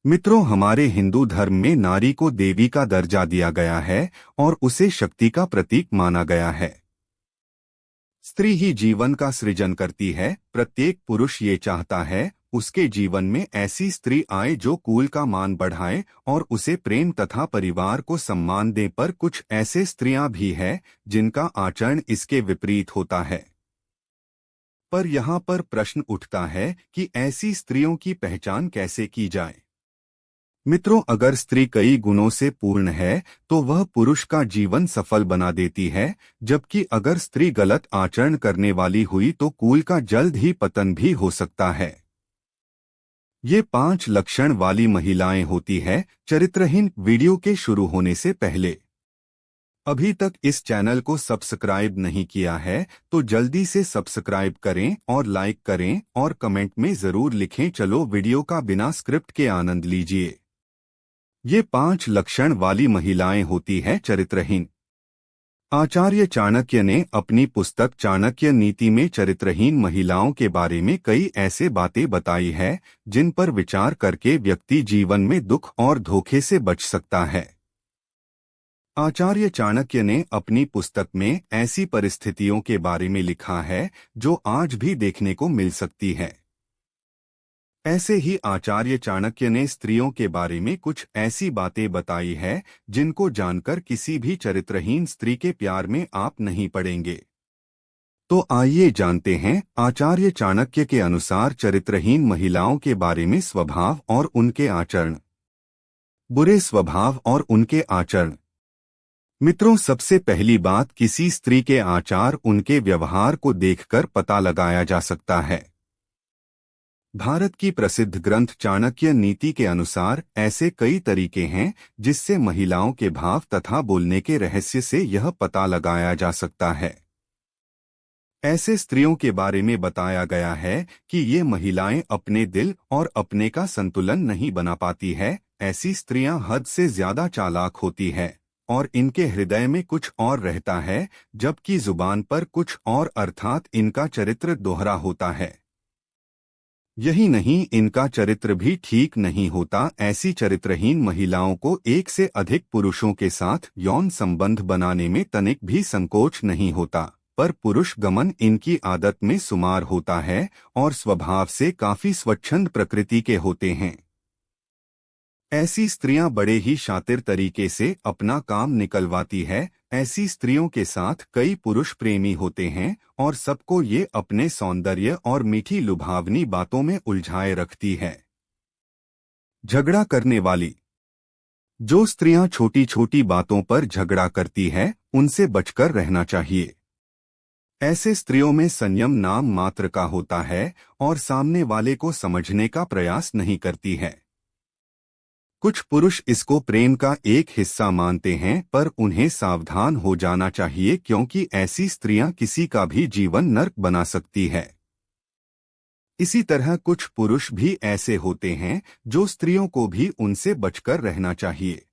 मित्रों, हमारे हिंदू धर्म में नारी को देवी का दर्जा दिया गया है और उसे शक्ति का प्रतीक माना गया है। स्त्री ही जीवन का सृजन करती है। प्रत्येक पुरुष ये चाहता है उसके जीवन में ऐसी स्त्री आए जो कुल का मान बढ़ाए और उसे प्रेम तथा परिवार को सम्मान दे, पर कुछ ऐसे स्त्रियां भी हैं जिनका आचरण इसके विपरीत होता है। पर यहाँ पर प्रश्न उठता है कि ऐसी स्त्रियों की पहचान कैसे की जाए। मित्रों, अगर स्त्री कई गुणों से पूर्ण है तो वह पुरुष का जीवन सफल बना देती है, जबकि अगर स्त्री गलत आचरण करने वाली हुई तो कुल का जल्द ही पतन भी हो सकता है। ये 5 लक्षण वाली महिलाएं होती है। चरित्रहीन। वीडियो के शुरू होने से पहले अभी तक इस चैनल को सब्सक्राइब नहीं किया है तो जल्दी से सब्सक्राइब करें और लाइक करें और कमेंट में जरूर लिखें। चलो वीडियो का बिना स्क्रिप्ट के आनंद लीजिए। ये 5 लक्षण वाली महिलाएं होती है चरित्रहीन। आचार्य चाणक्य ने अपनी पुस्तक चाणक्य नीति में चरित्रहीन महिलाओं के बारे में कई ऐसे बातें बताई है जिन पर विचार करके व्यक्ति जीवन में दुख और धोखे से बच सकता है। आचार्य चाणक्य ने अपनी पुस्तक में ऐसी परिस्थितियों के बारे में लिखा है जो आज भी देखने को मिल सकती है। ऐसे ही आचार्य चाणक्य ने स्त्रियों के बारे में कुछ ऐसी बातें बताई है जिनको जानकर किसी भी चरित्रहीन स्त्री के प्यार में आप नहीं पड़ेंगे। तो आइए जानते हैं आचार्य चाणक्य के अनुसार चरित्रहीन महिलाओं के बारे में स्वभाव और उनके आचरण। बुरे स्वभाव और उनके आचरण। मित्रों, सबसे पहली बात, किसी स्त्री के आचार उनके व्यवहार को देखकर पता लगाया जा सकता है। भारत की प्रसिद्ध ग्रंथ चाणक्य नीति के अनुसार ऐसे कई तरीके हैं जिससे महिलाओं के भाव तथा बोलने के रहस्य से यह पता लगाया जा सकता है। ऐसे स्त्रियों के बारे में बताया गया है कि ये महिलाएं अपने दिल और अपने का संतुलन नहीं बना पाती है। ऐसी स्त्रियां हद से ज्यादा चालाक होती है और इनके हृदय में कुछ और रहता है जबकि जुबान पर कुछ और, अर्थात इनका चरित्र दोहरा होता है। यही नहीं, इनका चरित्र भी ठीक नहीं होता। ऐसी चरित्रहीन महिलाओं को एक से अधिक पुरुषों के साथ यौन संबंध बनाने में तनिक भी संकोच नहीं होता, पर पुरुष गमन इनकी आदत में शुमार होता है और स्वभाव से काफी स्वच्छंद प्रकृति के होते हैं। ऐसी स्त्रियां बड़े ही शातिर तरीके से अपना काम निकलवाती है। ऐसी स्त्रियों के साथ कई पुरुष प्रेमी होते हैं और सबको ये अपने सौंदर्य और मीठी लुभावनी बातों में उलझाए रखती है। झगड़ा करने वाली। जो स्त्रियां छोटी छोटी बातों पर झगड़ा करती है उनसे बचकर रहना चाहिए। ऐसे स्त्रियों में संयम नाम मात्र का होता है और सामने वाले को समझने का प्रयास नहीं करती है। कुछ पुरुष इसको प्रेम का एक हिस्सा मानते हैं, पर उन्हें सावधान हो जाना चाहिए क्योंकि ऐसी स्त्रियां किसी का भी जीवन नर्क बना सकती है। इसी तरह कुछ पुरुष भी ऐसे होते हैं जो स्त्रियों को भी उनसे बचकर रहना चाहिए।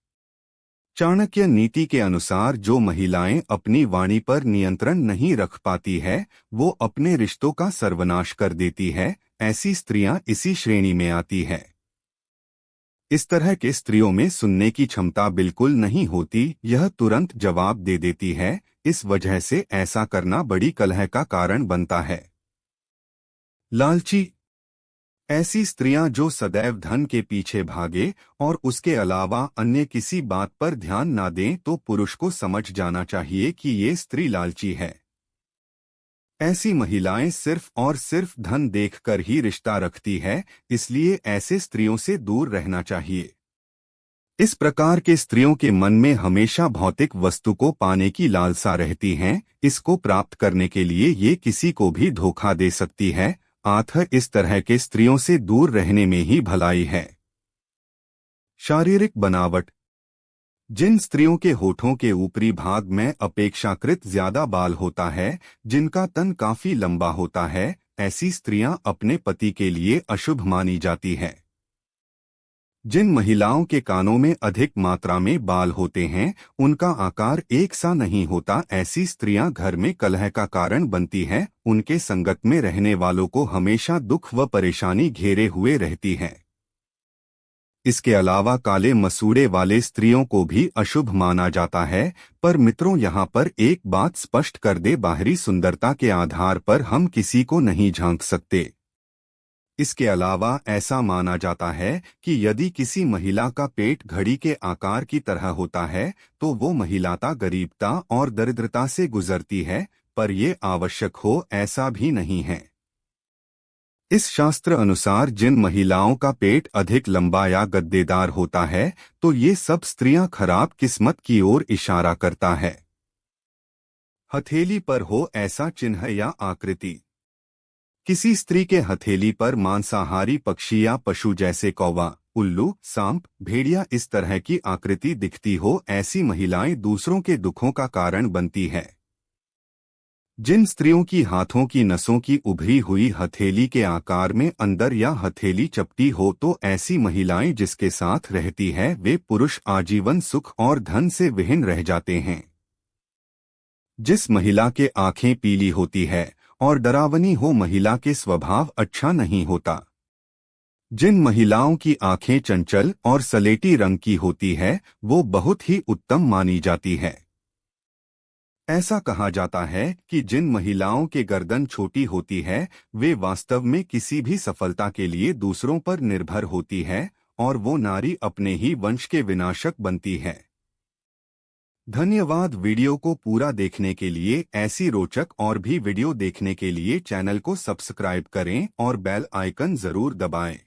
चाणक्य नीति के अनुसार जो महिलाएं अपनी वाणी पर नियंत्रण नहीं रख पाती है वो अपने रिश्तों का सर्वनाश कर देती है। ऐसी स्त्रियां इसी श्रेणी में आती है। इस तरह के स्त्रियों में सुनने की क्षमता बिल्कुल नहीं होती, यह तुरंत जवाब दे देती है। इस वजह से ऐसा करना बड़ी कलह का कारण बनता है। लालची। ऐसी स्त्रियां जो सदैव धन के पीछे भागे और उसके अलावा अन्य किसी बात पर ध्यान ना दें तो पुरुष को समझ जाना चाहिए कि ये स्त्री लालची है। ऐसी महिलाएं सिर्फ और सिर्फ धन देखकर ही रिश्ता रखती है, इसलिए ऐसे स्त्रियों से दूर रहना चाहिए। इस प्रकार के स्त्रियों के मन में हमेशा भौतिक वस्तु को पाने की लालसा रहती है। इसको प्राप्त करने के लिए ये किसी को भी धोखा दे सकती है। अतः इस तरह के स्त्रियों से दूर रहने में ही भलाई है। शारीरिक बनावट। जिन स्त्रियों के होठों के ऊपरी भाग में अपेक्षाकृत ज्यादा बाल होता है, जिनका तन काफी लंबा होता है, ऐसी स्त्रियां अपने पति के लिए अशुभ मानी जाती हैं। जिन महिलाओं के कानों में अधिक मात्रा में बाल होते हैं, उनका आकार एक सा नहीं होता। ऐसी स्त्रियां घर में कलह का कारण बनती हैं। उनके संगत में रहने वालों को हमेशा दुख व परेशानी घेरे हुए रहती हैं। इसके अलावा काले मसूड़े वाले स्त्रियों को भी अशुभ माना जाता है। पर मित्रों, यहाँ पर एक बात स्पष्ट कर दे, बाहरी सुंदरता के आधार पर हम किसी को नहीं झांक सकते। इसके अलावा ऐसा माना जाता है कि यदि किसी महिला का पेट घड़ी के आकार की तरह होता है तो वो महिलाता गरीबता और दरिद्रता से गुजरती है, पर ये आवश्यक हो ऐसा भी नहीं है। इस शास्त्र अनुसार जिन महिलाओं का पेट अधिक लंबा या गद्देदार होता है तो ये सब स्त्रियां खराब किस्मत की ओर इशारा करता है। हथेली पर हो ऐसा चिन्ह या आकृति। किसी स्त्री के हथेली पर मांसाहारी पक्षी या पशु जैसे कौवा, उल्लू, सांप, भेड़िया इस तरह की आकृति दिखती हो, ऐसी महिलाएं दूसरों के दुखों का कारण बनती है। जिन स्त्रियों की हाथों की नसों की उभरी हुई हथेली के आकार में अंदर या हथेली चपटी हो तो ऐसी महिलाएं जिसके साथ रहती है वे पुरुष आजीवन सुख और धन से विहीन रह जाते हैं। जिस महिला के आंखें पीली होती है और डरावनी हो, महिला के स्वभाव अच्छा नहीं होता। जिन महिलाओं की आंखें चंचल और सलेटी रंग की होती है वो बहुत ही उत्तम मानी जाती है। ऐसा कहा जाता है कि जिन महिलाओं के गर्दन छोटी होती है वे वास्तव में किसी भी सफलता के लिए दूसरों पर निर्भर होती है और वो नारी अपने ही वंश के विनाशक बनती है। धन्यवाद। वीडियो को पूरा देखने के लिए। ऐसी रोचक और भी वीडियो देखने के लिए चैनल को सब्सक्राइब करें और बेल आइकन जरूर दबाएं।